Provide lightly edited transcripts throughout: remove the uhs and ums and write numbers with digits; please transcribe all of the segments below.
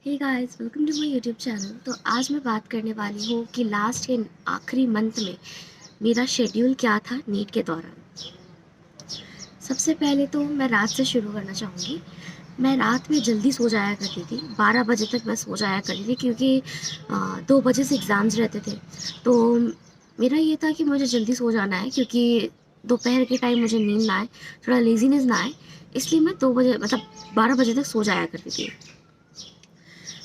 Hey guys, welcome to my YouTube channel. तो आज मैं बात करने वाली हूँ कि लास्ट के आखिरी मंथ में मेरा शेड्यूल क्या था नीट के दौरान। सबसे पहले तो मैं रात से शुरू करना चाहूँगी। मैं रात में जल्दी सो जाया करती थी, 12 बजे तक मैं सो जाया करती थी क्योंकि 2 बजे से एग्ज़ाम्स रहते थे। तो मेरा ये था कि मुझे जल्दी सो जाना है क्योंकि दोपहर के टाइम मुझे नींद ना आए, थोड़ा लेज़ीनेस ना आए, इसलिए मैं 2 बजे मतलब 12 बजे तक सो जाया करती थी।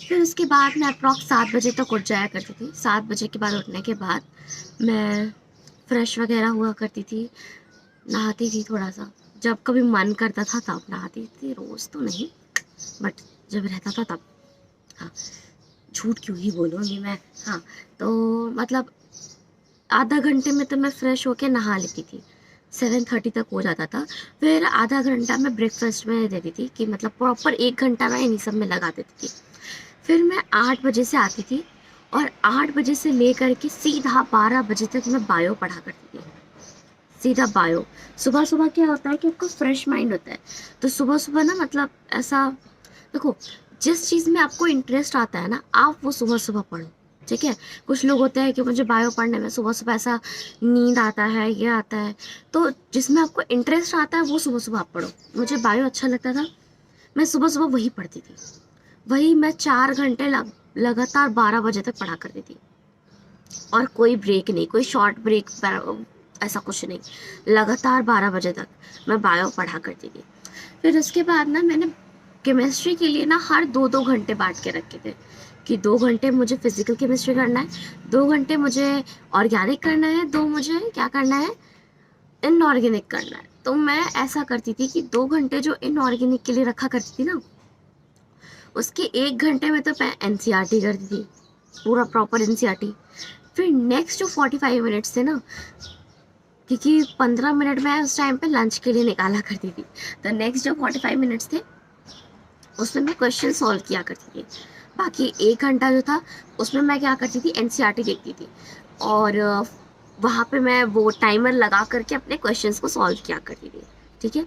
फिर उसके बाद मैं अप्रॉक्स 7 बजे तक उठ जाया करती थी। 7 बजे के बाद उठने के बाद मैं फ्रेश वगैरह हुआ करती थी, नहाती थी थोड़ा-सा। जब कभी मन करता था तब नहाती थी, रोज़ तो नहीं, बट जब रहता था तब। हाँ, झूठ क्यों ही बोलूँगी मैं। हाँ, तो मतलब आधा घंटे में तो मैं फ्रेश होके नहा लेती थी। 7:30 तक हो जाता था। फिर आधा घंटा मैं ब्रेकफ़ास्ट में देती थी कि मतलब प्रॉपर 1 घंटा मैं इन्हीं सब में लगा देती थी। फिर मैं 8 बजे से आती थी और 8 बजे से लेकर के सीधा 12 बजे तक मैं बायो पढ़ा करती थी। सीधा बायो। सुबह-सुबह क्या होता है कि आपका फ्रेश माइंड होता है। तो सुबह-सुबह ना मतलब ऐसा देखो, जिस चीज़ में आपको इंटरेस्ट आता है ना, आप वो सुबह-सुबह पढ़ो, ठीक है? कुछ लोग होते हैं कि मुझे बायो पढ़ने में सुबह-सुबह ऐसा नींद आता है, ये आता है। तो जिसमें आपको इंटरेस्ट आता है वो सुबह-सुबह आप पढ़ो। मुझे बायो अच्छा लगता था, मैं सुबह-सुबह वही पढ़ती थी। वही मैं 4 घंटे लगातार 12 बजे तक पढ़ा करती थी और कोई ब्रेक नहीं, कोई शॉर्ट ब्रेक ऐसा कुछ नहीं। लगातार 12 बजे तक मैं बायो पढ़ा करती थी। फिर उसके बाद ना मैंने केमिस्ट्री के लिए ना हर 2-2 घंटे बाँट के रखे थे कि 2 घंटे मुझे फिज़िकल केमिस्ट्री करना है, 2 घंटे मुझे ऑर्गेनिक करना है, 2 मुझे क्या करना है, इनऑर्गेनिक करना है। तो मैं ऐसा करती थी कि 2 घंटे जो इनऑर्गेनिक के लिए रखा करती थी ना, उसके 1 घंटे में तो मैं एनसीईआरटी करती थी, पूरा प्रॉपर एनसीईआरटी। फिर नेक्स्ट जो 45 मिनट्स थे ना, क्योंकि 15 मिनट मैं उस टाइम पे लंच के लिए निकाला करती थी, तो नेक्स्ट जो 45 मिनट्स थे उसमें मैं क्वेश्चन सॉल्व किया करती थी। बाकी 1 घंटा जो था उसमें मैं क्या करती थी, एनसीईआरटी देखती थी और वहाँ पे मैं वो टाइमर लगा करके अपने क्वेश्चंस को सॉल्व किया करती थी, ठीक है?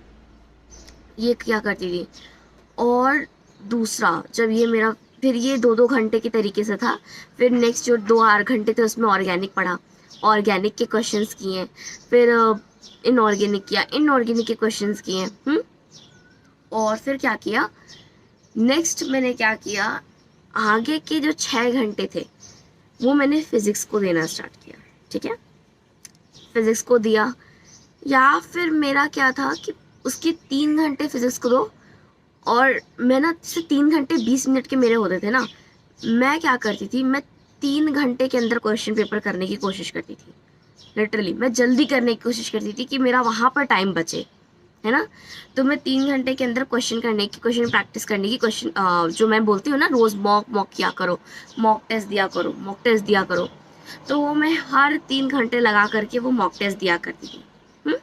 ये किया करती थी। और दूसरा जब ये मेरा फिर ये 2-2 घंटे के तरीके से था। फिर नेक्स्ट जो 2 और घंटे थे उसमें ऑर्गेनिक पढ़ा, ऑर्गेनिक के क्वेश्चंस किए, फिर इनऑर्गेनिक किया, इनऑर्गेनिक के क्वेश्चंस किए। और फिर क्या किया, नेक्स्ट मैंने क्या किया, आगे के जो 6 घंटे थे वो मैंने फिज़िक्स को देना स्टार्ट किया, ठीक है? फिज़िक्स को दिया, या फिर मेरा क्या था कि उसके 3 घंटे फिज़िक्स को दो और मैं ना जैसे 3 घंटे 20 मिनट के मेरे होते थे ना, मैं क्या करती थी, मैं 3 घंटे के अंदर क्वेश्चन पेपर करने की कोशिश करती थी। लिटरली मैं जल्दी करने की कोशिश करती थी कि मेरा वहाँ पर टाइम बचे, है ना? तो मैं 3 घंटे के अंदर क्वेश्चन प्रैक्टिस करने की जो मैं बोलती हूँ ना रोज़ मॉक मॉक किया करो, मॉक टेस्ट दिया करो, मॉक टेस्ट दिया करो। तो वो मैं हर 3 घंटे लगा करके वो मॉक टेस्ट दिया करती थी। हुँ?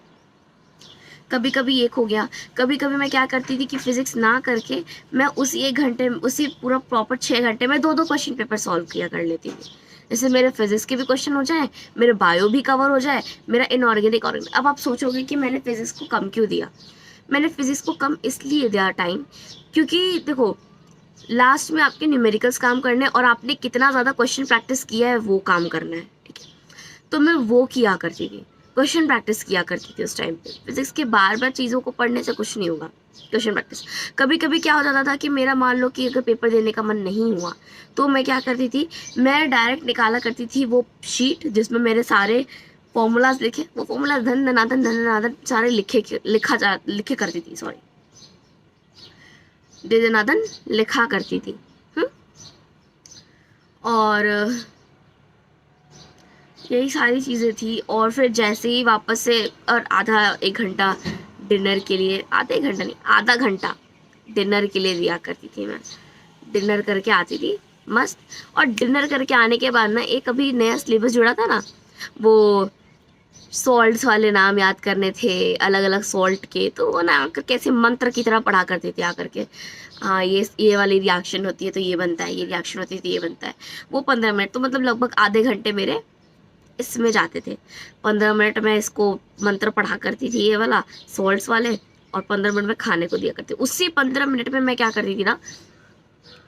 कभी कभी एक हो गया, कभी कभी मैं क्या करती थी कि फिजिक्स ना करके मैं उसी 1 घंटे उसी पूरा प्रॉपर 6 घंटे में 2-2 क्वेश्चन पेपर सॉल्व किया कर लेती थी। जैसे मेरे फिजिक्स के भी क्वेश्चन हो जाए, मेरे बायो भी कवर हो जाए, मेरा इनऑर्गेनिक और अब आप सोचोगे कि मैंने फिजिक्स को कम क्यों दिया। मैंने फिजिक्स को कम इसलिए दिया टाइम, क्योंकि देखो लास्ट में आपके न्यूमेरिकल्स काम करने हैं और आपने कितना ज़्यादा क्वेश्चन प्रैक्टिस किया है वो काम करना है, ठीक है? तो मैं वो किया करती थी, क्वेश्चन प्रैक्टिस किया करती थी उस टाइम पे। फिजिक्स के बार-बार चीज़ों को पढ़ने से कुछ नहीं होगा, क्वेश्चन प्रैक्टिस। कभी-कभी क्या हो जाता था कि मेरा मान लो कि अगर पेपर देने का मन नहीं हुआ, तो मैं क्या करती थी, मैं डायरेक्ट निकाला करती थी वो शीट जिसमें मेरे सारे फ़ॉर्मूलाज़ लिखे, वो फ़ॉर्मूला धन धनाधन सारे लिखे करती थी, सॉरी, दे दनादन लिखा करती थी। हुँ? और यही सारी चीज़ें थी। और फिर जैसे ही वापस से और आधा 1 घंटा डिनर के लिए, आधा 1 घंटा नहीं, आधा घंटा डिनर के लिए दिया करती थी मैं। डिनर करके आती थी मस्त। और डिनर करके आने के बाद ना एक अभी नया सिलेबस जुड़ा था ना, वो सॉल्ट्स वाले नाम याद करने थे, अलग अलग सॉल्ट के, तो वो ना आकर कैसे मंत्र की तरह पढ़ा करते थे आकर के। हाँ, ये वाली रिएक्शन होती है तो ये बनता है, ये रिएक्शन होती है तो ये बनता है। वो 15 मिनट तो मतलब लगभग आधे घंटे मेरे इसमें जाते थे। 15 मिनट में इसको मंत्र पढ़ा करती थी ये वाला सॉल्ट्स वाले, और 15 मिनट में खाने को दिया करती। उसी 15 मिनट में मैं क्या करती थी ना,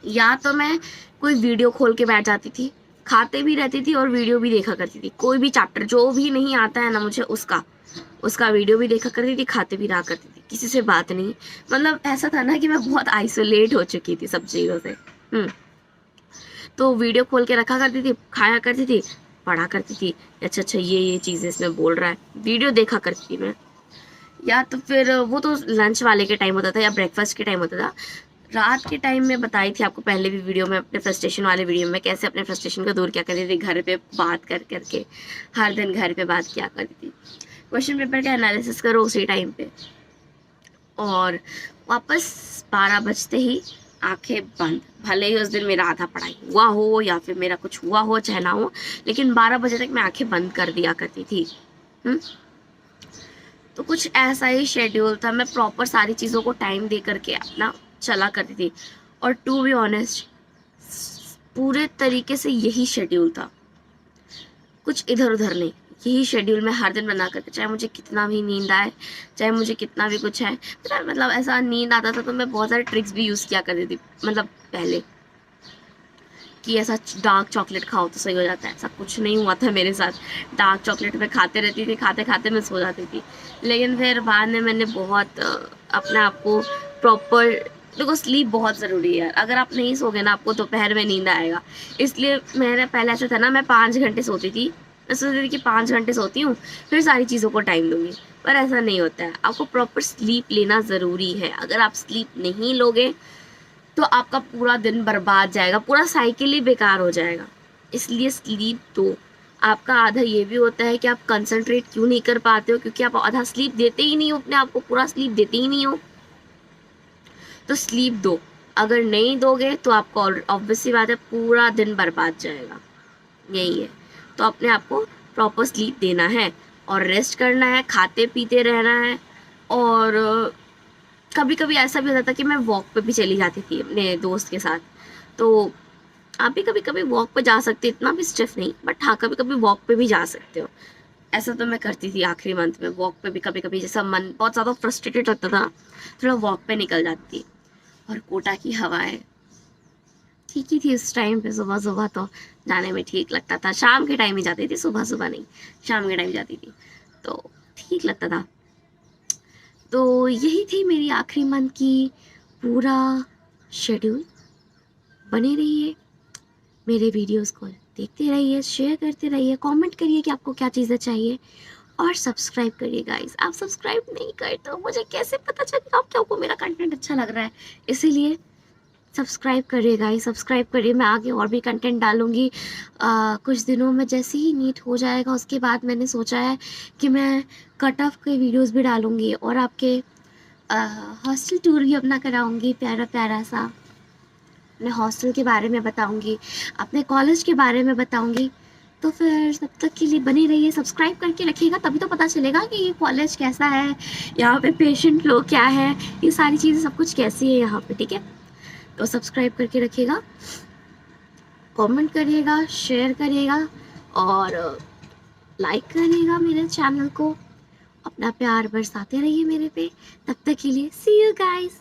या तो मैं कोई वीडियो खोल के बैठ जाती थी, खाते भी रहती थी और वीडियो भी देखा करती थी। कोई भी चैप्टर जो भी नहीं आता है ना मुझे, उसका वीडियो भी देखा करती थी, खाते भी रहा करती थी, किसी से बात नहीं। मतलब ऐसा था ना कि मैं बहुत आइसोलेट हो चुकी थी सब चीज़ों से। तो वीडियो खोल के रखा करती थी, खाया करती थी, पढ़ा करती थी, अच्छा अच्छा ये चीज़ें इसमें बोल रहा है, वीडियो देखा करती थी मैं। या तो फिर वो तो लंच वाले के टाइम होता था या ब्रेकफास्ट के टाइम होता था। रात के टाइम में बताई थी आपको पहले भी वीडियो में, अपने फ्रस्ट्रेशन वाले वीडियो में, कैसे अपने फ्रस्ट्रेशन को दूर क्या करती थी घर पे बात कर करके। हर दिन घर पे बात किया करती थी, क्वेश्चन पेपर का एनालिसिस करो उसी टाइम पे, और वापस 12 बजते ही आंखें बंद। भले ही उस दिन मेरा आधा पढ़ाई हुआ हो या फिर मेरा कुछ हुआ हो चाहे ना हो, लेकिन 12 बजे तक मैं आंखें बंद कर दिया करती थी। तो कुछ ऐसा ही शेड्यूल था, मैं प्रॉपर सारी चीज़ों को टाइम दे करके अपना चला करती थी। और टू बी ऑनेस्ट पूरे तरीके से यही शेड्यूल था, कुछ इधर उधर नहीं। यही शेड्यूल मैं हर दिन बना करके, चाहे मुझे कितना भी नींद आए, चाहे मुझे कितना भी कुछ है, मतलब ऐसा नींद आता था तो मैं बहुत सारे ट्रिक्स भी यूज़ किया करती थी। मतलब पहले कि ऐसा डार्क चॉकलेट खाओ तो सही हो जाता है, ऐसा कुछ नहीं हुआ था मेरे साथ। डार्क चॉकलेट मैं खाते रहती थी, खाते खाते मैं सो जाती थी। लेकिन फिर बाद में मैंने बहुत अपने आप को प्रॉपर, देखो स्लीप बहुत ज़रूरी है। अगर आप नहीं सोगे ना, आपको दोपहर में नींद आएगा। इसलिए मेरा पहले ऐसा था ना, मैं 5 घंटे सोती थी। मैं सोचती थी कि 5 घंटे सोती हूँ फिर सारी चीज़ों को टाइम दूंगी, पर ऐसा नहीं होता है। आपको प्रॉपर स्लीप लेना ज़रूरी है। अगर आप स्लीप नहीं लोगे तो आपका पूरा दिन बर्बाद जाएगा, पूरा साइकिल ही बेकार हो जाएगा। इसलिए स्लीप दो। आपका आधा ये भी होता है कि आप कंसंट्रेट क्यों नहीं कर पाते हो, क्योंकि आप आधा स्लीप देते ही नहीं हो अपने आप को, पूरा स्लीप देते ही नहीं हो। तो स्लीप दो। अगर नहीं दोगे तो आपको ऑब्वियस सी बात है पूरा दिन बर्बाद जाएगा। यही है। तो अपने आप को प्रॉपर स्लीप देना है और रेस्ट करना है, खाते पीते रहना है। और कभी कभी ऐसा भी होता था कि मैं वॉक पे भी चली जाती थी अपने दोस्त के साथ। तो आप भी कभी कभी वॉक पे जा सकते, इतना भी स्टिफ नहीं, बट हाँ कभी कभी वॉक पे भी जा सकते हो। ऐसा तो मैं करती थी आखिरी मंथ में, वॉक पे भी कभी कभी, जैसा मन बहुत ज़्यादा फ्रस्ट्रेटेड होता था, थोड़ा वॉक पे निकल जाती थी। और कोटा की हवाएं ठीक ही थी उस टाइम पे, सुबह सुबह तो जाने में ठीक लगता था। शाम के टाइम ही जाती थी, सुबह सुबह नहीं, शाम के टाइम जाती थी, तो ठीक लगता था। तो यही थी मेरी आखिरी मंथ की पूरा शेड्यूल। बने रहिए, मेरे वीडियोस को देखते रहिए, शेयर करते रहिए, कमेंट करिए कि आपको क्या चीज़ें चाहिए, और सब्सक्राइब करिए गाइस। आप सब्सक्राइब नहीं करते तो मुझे कैसे पता चलेगा आपको मेरा कंटेंट अच्छा लग रहा है। इसीलिए सब्सक्राइब करिए गाइस, सब्सक्राइब करिए। मैं आगे और भी कंटेंट डालूंगी कुछ दिनों में। जैसे ही नीट हो जाएगा उसके बाद मैंने सोचा है कि मैं कट ऑफ के वीडियोस भी डालूंगी, और आपके हॉस्टल टूर भी अपना कराऊंगी, प्यारा प्यारा सा अपने हॉस्टल के बारे में बताऊंगी, अपने कॉलेज के बारे में बताऊंगी। तो फिर तब तक के लिए बने रहिए, सब्सक्राइब करके रखिएगा, तभी तो पता चलेगा कि ये कॉलेज कैसा है, यहाँ पे पेशेंट लोग क्या है, ये सारी चीज़ें सब कुछ कैसी है यहाँ पे, ठीक है। तो सब्सक्राइब करके रखिएगा, कमेंट करिएगा, शेयर करिएगा, और लाइक करिएगा मेरे चैनल को। अपना प्यार बरसाते रहिए मेरे पे। तब तक के लिए सी यू गाइस।